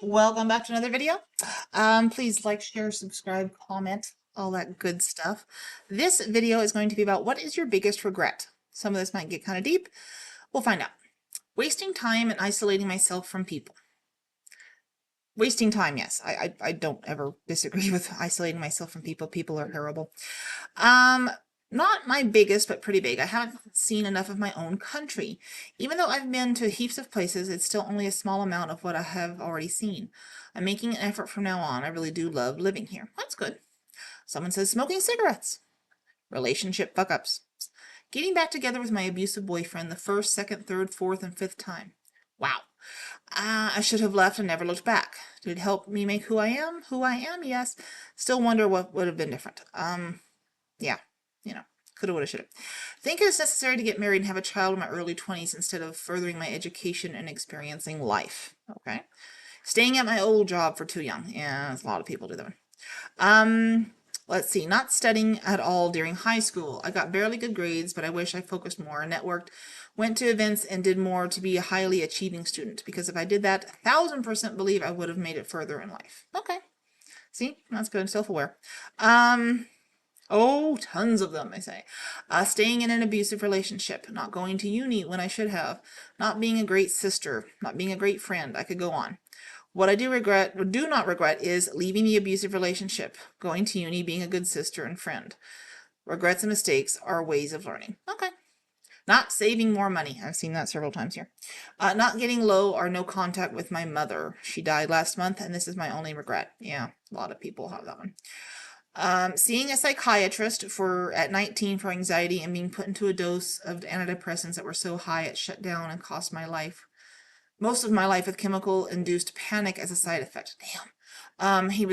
Welcome back to another video. Please like, share, subscribe, comment, all that good stuff. This video is going to be about what is your biggest regret? Some of this might get kind of deep. We'll find out. Wasting time and isolating myself from people. Wasting time, yes. I don't ever disagree with isolating myself from people. People are terrible. Not my biggest, but pretty big. I haven't seen enough of my own country. Even though I've been to heaps of places, it's still only a small amount of what I have already seen. I'm making an effort from now on. I really do love living here. That's good. Someone says smoking cigarettes. Relationship fuck-ups. Getting back together with my abusive boyfriend the first, second, third, fourth, and fifth time. Wow. I should have left and never looked back. Did it help me make who I am? Who I am? Yes. Still wonder what would have been different. Yeah. Coulda, woulda, shoulda. Think it is necessary to get married and have a child in my early 20s instead of furthering my education and experiencing life. Okay. Staying at my old job for too young. Yeah, a lot of people do that one. Let's see. Not studying at all during high school. I got barely good grades, but I wish I focused more, networked, went to events, and did more to be a highly achieving student. Because if I did that, 1000% believe I would have made it further in life. Okay. See? That's good. Self-aware. Oh, tons of them, I say. Staying in an abusive relationship, not going to uni when I should have, not being a great sister, not being a great friend. I could go on. What I do not regret is leaving the abusive relationship, going to uni, being a good sister and friend. Regrets and mistakes are ways of learning. Okay. Not saving more money. I've seen that several times here. Not getting low or no contact with my mother. She died last month, and this is my only regret. Yeah, a lot of people have that one. Seeing a psychiatrist at 19 for anxiety and being put into a dose of antidepressants that were so high it shut down and cost my life. Most of my life with chemical-induced panic as a side effect. Damn. He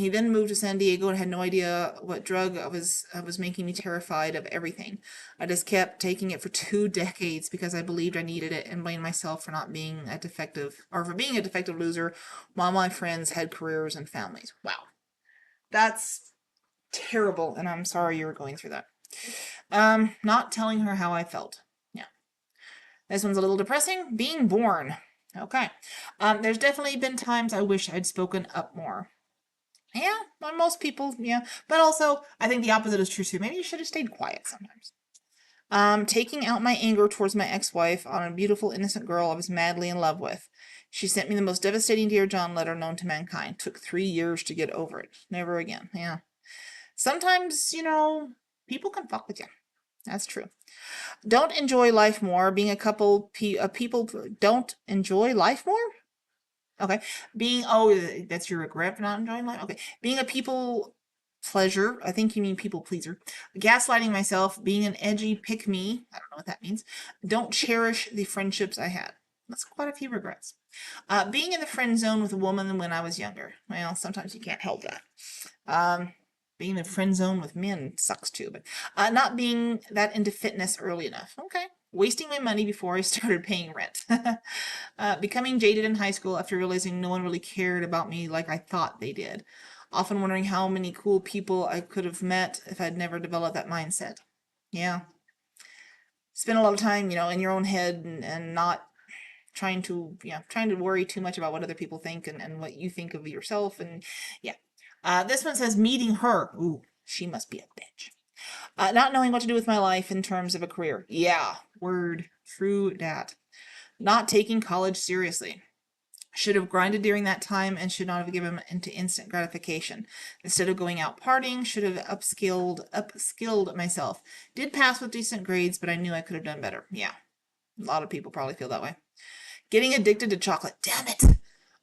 then moved to San Diego and had no idea what drug was making me terrified of everything. I just kept taking it for 2 decades because I believed I needed it and blamed myself for not being for being a defective loser while my friends had careers and families. Wow. That's terrible, and I'm sorry you were going through that. Not telling her how I felt. Yeah. This one's a little depressing. Being born. Okay. There's definitely been times I wish I'd spoken up more. Yeah, on most people, yeah. But also, I think the opposite is true too. Maybe you should have stayed quiet sometimes. Taking out my anger towards my ex-wife on a beautiful, innocent girl I was madly in love with. She sent me the most devastating Dear John letter known to mankind. Took 3 years to get over it. Never again. Yeah. Sometimes, people can fuck with you. That's true. Don't enjoy life more. Being people don't enjoy life more? Okay. That's your regret for not enjoying life? Okay. Being a people pleasure. I think you mean people pleaser. Gaslighting myself. Being an edgy pick-me. I don't know what that means. Don't cherish the friendships I had. That's quite a few regrets. Being in the friend zone with a woman when I was younger. Well, sometimes you can't help that. Being in a friend zone with men sucks too, but not being that into fitness early enough. Okay. Wasting my money before I started paying rent. Becoming jaded in high school after realizing no one really cared about me like I thought they did. Often wondering how many cool people I could have met if I'd never developed that mindset. Yeah. Spend a lot of time, in your own head and not trying to worry too much about what other people think and what you think of yourself. And yeah. This one says meeting her. Ooh, she must be a bitch. Not knowing what to do with my life in terms of a career. Yeah, word. True that. Not taking college seriously. Should have grinded during that time and should not have given into instant gratification. Instead of going out partying, should have upskilled myself. Did pass with decent grades, but I knew I could have done better. Yeah, a lot of people probably feel that way. Getting addicted to chocolate. Damn it!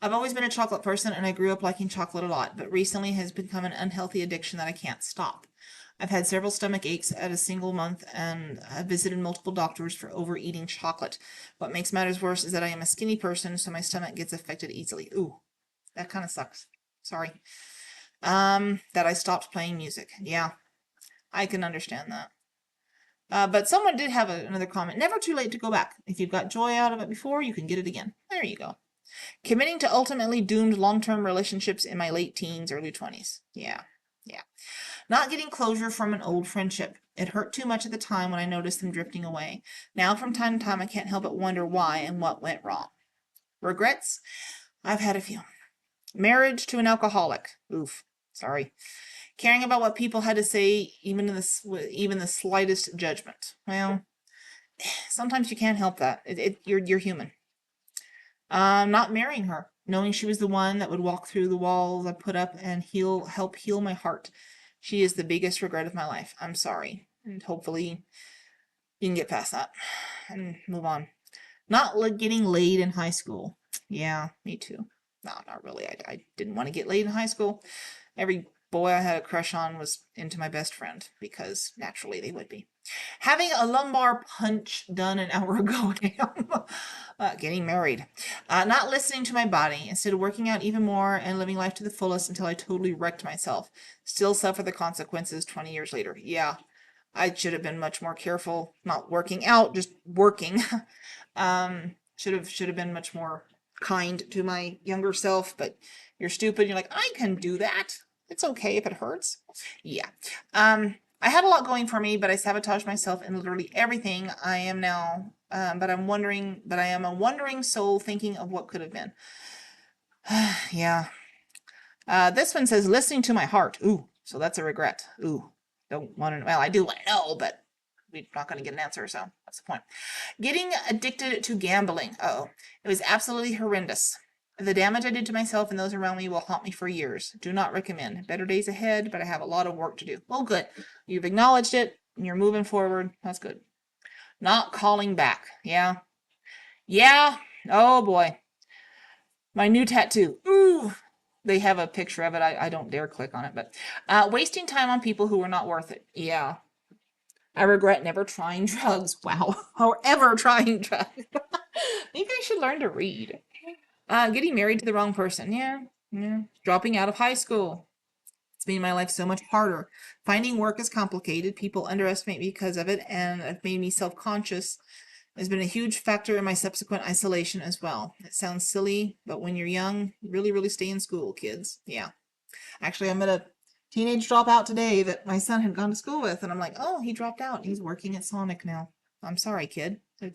I've always been a chocolate person and I grew up liking chocolate a lot, but recently has become an unhealthy addiction that I can't stop. I've had several stomach aches at a single month and I've visited multiple doctors for overeating chocolate. What makes matters worse is that I am a skinny person, so my stomach gets affected easily. Ooh, that kind of sucks. Sorry. That I stopped playing music. Yeah, I can understand that. But someone did have another comment. Never too late to go back. If you've got joy out of it before, you can get it again. There you go. Committing to ultimately doomed long-term relationships in my late teens, early 20s. Yeah. Not getting closure from an old friendship. It hurt too much at the time when I noticed them drifting away. Now from time to time I can't help but wonder why and what went wrong. Regrets? I've had a few. Marriage to an alcoholic. Oof. Sorry. Caring about what people had to say, even the slightest judgment. Well, sometimes you can't help that. You're human. Not marrying her, knowing she was the one that would walk through the walls I put up and help heal my heart. She is the biggest regret of my life. I'm sorry, and hopefully you can get past that and move on. Not getting laid in high school. Yeah, me too. No, not really. I didn't want to get laid in high school. Every boy I had a crush on was into my best friend because naturally they would be. Having a lumbar punch done an hour ago. Getting married. Not listening to my body. Instead of working out even more and living life to the fullest until I totally wrecked myself. Still suffer the consequences 20 years later. Yeah, I should have been much more careful. Not working out, just working. Should have been much more kind to my younger self, but you're stupid. You're like, I can do that. It's okay if it hurts. Yeah. I had a lot going for me, but I sabotaged myself in literally everything I am now. But I am a wondering soul thinking of what could have been. Yeah. This one says listening to my heart. Ooh, so that's a regret. Ooh, don't want to, well, I do want to know, but we're not going to get an answer, so that's the point. Getting addicted to gambling. Uh-oh. It was absolutely horrendous. The damage I did to myself and those around me will haunt me for years. Do not recommend. Better days ahead, but I have a lot of work to do. Well, good. You've acknowledged it, and you're moving forward. That's good. Not calling back. Yeah. Yeah. Oh, boy. My new tattoo. Ooh. They have a picture of it. I don't dare click on it, but wasting time on people who were not worth it. Yeah. I regret never trying drugs. Wow. Or ever trying drugs. Maybe I should learn to read. Getting married to the wrong person. Yeah. Yeah. Dropping out of high school. It's made my life so much harder. Finding work is complicated. People underestimate me because of it, and it made me self-conscious. Has been a huge factor in my subsequent isolation as well. It sounds silly, but when you're young, really, really stay in school, kids. Yeah. Actually, I met a teenage dropout today that my son had gone to school with, and I'm like, oh, he dropped out. He's working at Sonic now. I'm sorry, kid. I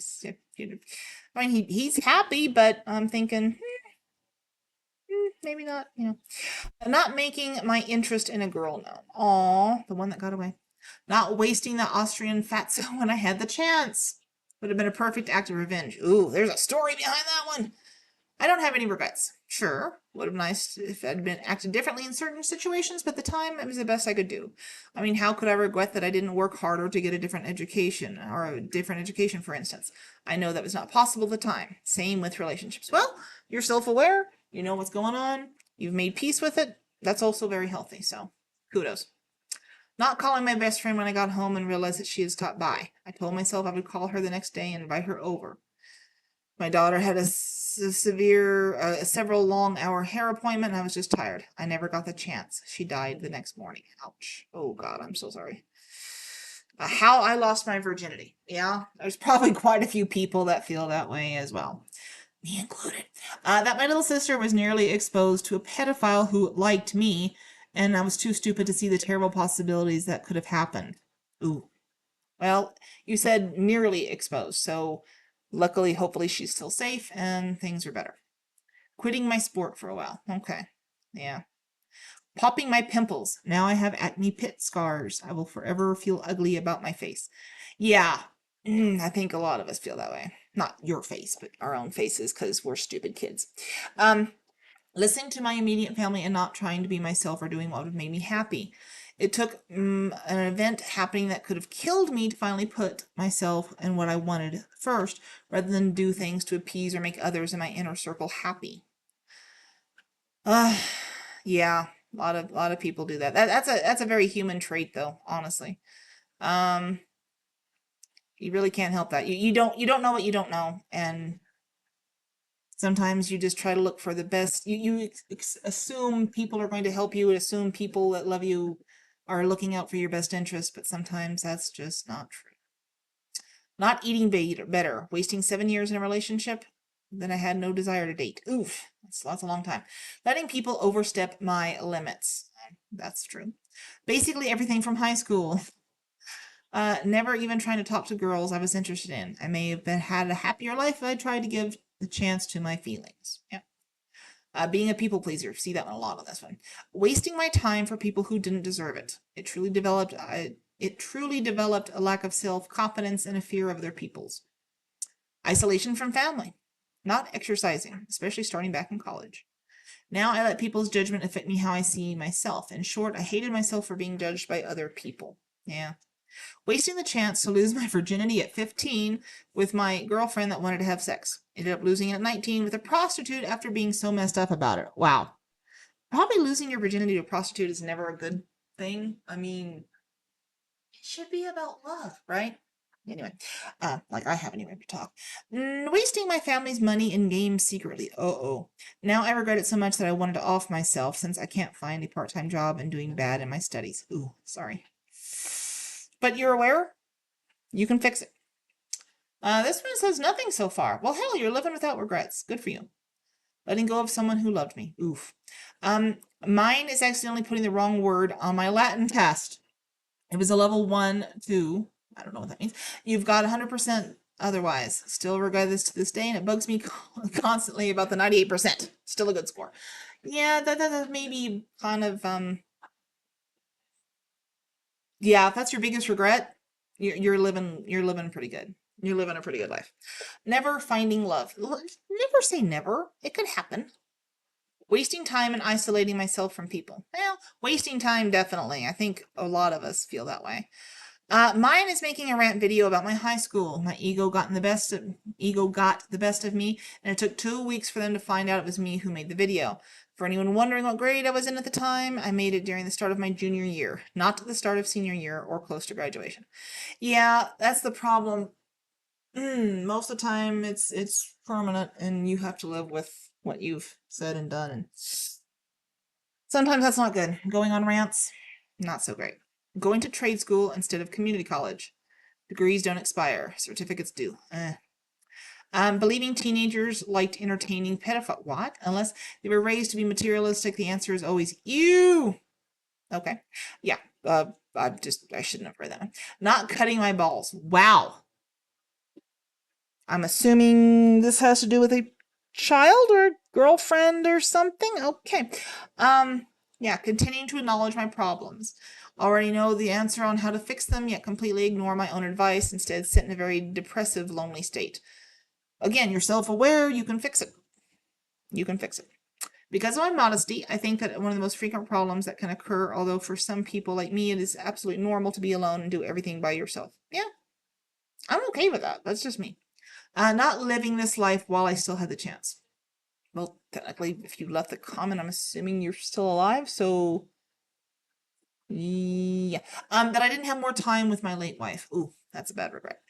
mean, he's happy, but I'm thinking, maybe not, Not making my interest in a girl known. Aw, the one that got away. Not wasting the Austrian fatso when I had the chance. Would have been a perfect act of revenge. Ooh, there's a story behind that one. I don't have any regrets. Sure, would have been nice if I'd been acted differently in certain situations, but at the time it was the best I could do. I mean, how could I regret that I didn't work harder to get a different education, or a different education, for instance? I know that was not possible at the time. Same with relationships. Well, you're self-aware, you know what's going on, you've made peace with it. That's also very healthy, so kudos. Not calling my best friend when I got home and realized that she had stopped by. I told myself I would call her the next day and invite her over. My daughter had a several long hour hair appointment, and I was just tired. I never got the chance. She died the next morning. Ouch. Oh, God, I'm so sorry. How I lost my virginity. Yeah, there's probably quite a few people that feel that way as well. Me included. That my little sister was nearly exposed to a pedophile who liked me, and I was too stupid to see the terrible possibilities that could have happened. Ooh. Well, you said nearly exposed, so luckily, hopefully she's still safe and things are better. Quitting my sport for a while. Okay. Yeah. Popping my pimples. Now I have acne pit scars. I will forever feel ugly about my face. Yeah. I think a lot of us feel that way. Not your face, but our own faces because we're stupid kids. Listening to my immediate family and not trying to be myself or doing what would make me happy. It took an event happening that could have killed me to finally put myself and what I wanted first, rather than do things to appease or make others in my inner circle happy. Yeah, a lot of people do that. That's a very human trait, though. Honestly, you really can't help that. You don't know what you don't know, and sometimes you just try to look for the best. You assume people are going to help you, and assume people that love you are looking out for your best interest, but sometimes that's just not true. Not eating better. Wasting 7 years in a relationship, then I had no desire to date. Oof, that's a long time. Letting people overstep my limits. That's true. Basically everything from high school. Never even trying to talk to girls I was interested in. I may have had a happier life if I tried to give the chance to my feelings. Yeah. Being a people pleaser. See that one a lot on this one. Wasting my time for people who didn't deserve it. It truly developed a lack of self-confidence and a fear of other people's. Isolation from family. Not exercising, especially starting back in college. Now I let people's judgment affect me how I see myself. In short, I hated myself for being judged by other people. Yeah. Wasting the chance to lose my virginity at 15 with my girlfriend that wanted to have sex. Ended up losing it at 19 with a prostitute after being so messed up about it. Wow. Probably losing your virginity to a prostitute is never a good thing. I mean, it should be about love, right? Anyway, like I haven't even to talk. Wasting my family's money in games secretly. Oh. Now I regret it so much that I wanted to off myself since I can't find a part-time job and doing bad in my studies. Ooh, sorry. But you're aware? You can fix it. This one says nothing so far. Well, hell, you're living without regrets. Good for you. Letting go of someone who loved me. Oof. Mine is accidentally putting the wrong word on my Latin test. It was a level 1, 2. I don't know what that means. You've got 100% otherwise. Still regret this to this day, and it bugs me constantly about the 98%. Still a good score. Yeah, that may be kind of, yeah, if that's your biggest regret, you're living pretty good. You're living a pretty good life. Never finding love. Never say never. It could happen. Wasting time and isolating myself from people. Well, wasting time, definitely. I think a lot of us feel that way. Mine is making a rant video about my high school. My ego got the best of me, and it took 2 weeks for them to find out it was me who made the video. For anyone wondering what grade I was in at the time, I made it during the start of my junior year, not the start of senior year or close to graduation. Yeah, that's the problem. Most of the time it's permanent and you have to live with what you've said and done, and sometimes that's not good. Going on rants, not so great. Going to trade school instead of community college. Degrees don't expire. Certificates do. Believing teenagers liked entertaining pedophile. What? Unless they were raised to be materialistic, the answer is always you. Okay. Yeah. I shouldn't have read that one. Not cutting my balls. Wow. I'm assuming this has to do with a child or girlfriend or something. Okay. Yeah, continuing to acknowledge my problems. Already know the answer on how to fix them, yet completely ignore my own advice, instead sit in a very depressive, lonely state. Again, you're self-aware, you can fix it. You can fix it. Because of my modesty, I think that one of the most frequent problems that can occur, although for some people like me, it is absolutely normal to be alone and do everything by yourself. Yeah, I'm okay with that. That's just me. Not living this life while I still had the chance. Well, technically, if you left the comment, I'm assuming you're still alive, so yeah. That I didn't have more time with my late wife. Ooh, that's a bad regret.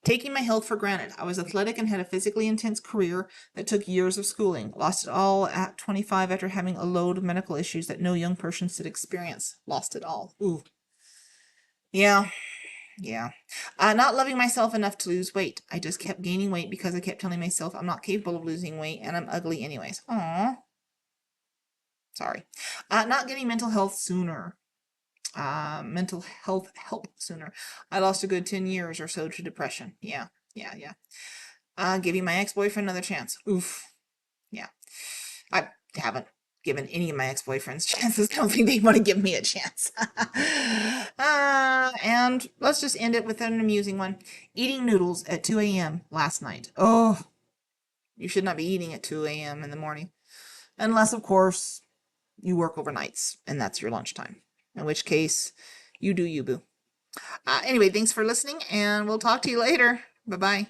Taking my health for granted. I was athletic and had a physically intense career that took years of schooling. Lost it all at 25 after having a load of medical issues that no young person should experience. Lost it all. Ooh. Yeah. Not loving myself enough to lose weight. I just kept gaining weight because I kept telling myself I'm not capable of losing weight and I'm ugly anyways. Aww. Sorry. Not getting mental health sooner. Mental health help sooner. I lost a good 10 years or so to depression. Yeah. Giving my ex-boyfriend another chance. Oof. Yeah. I haven't given any of my ex-boyfriends chances. I don't think they want to give me a chance. And let's just end it with an amusing one. Eating noodles at 2 a.m. last night. Oh, you should not be eating at 2 a.m. in the morning. Unless, of course, you work overnights and that's your lunchtime. In which case, you do you, boo. Anyway, thanks for listening and we'll talk to you later. Bye-bye.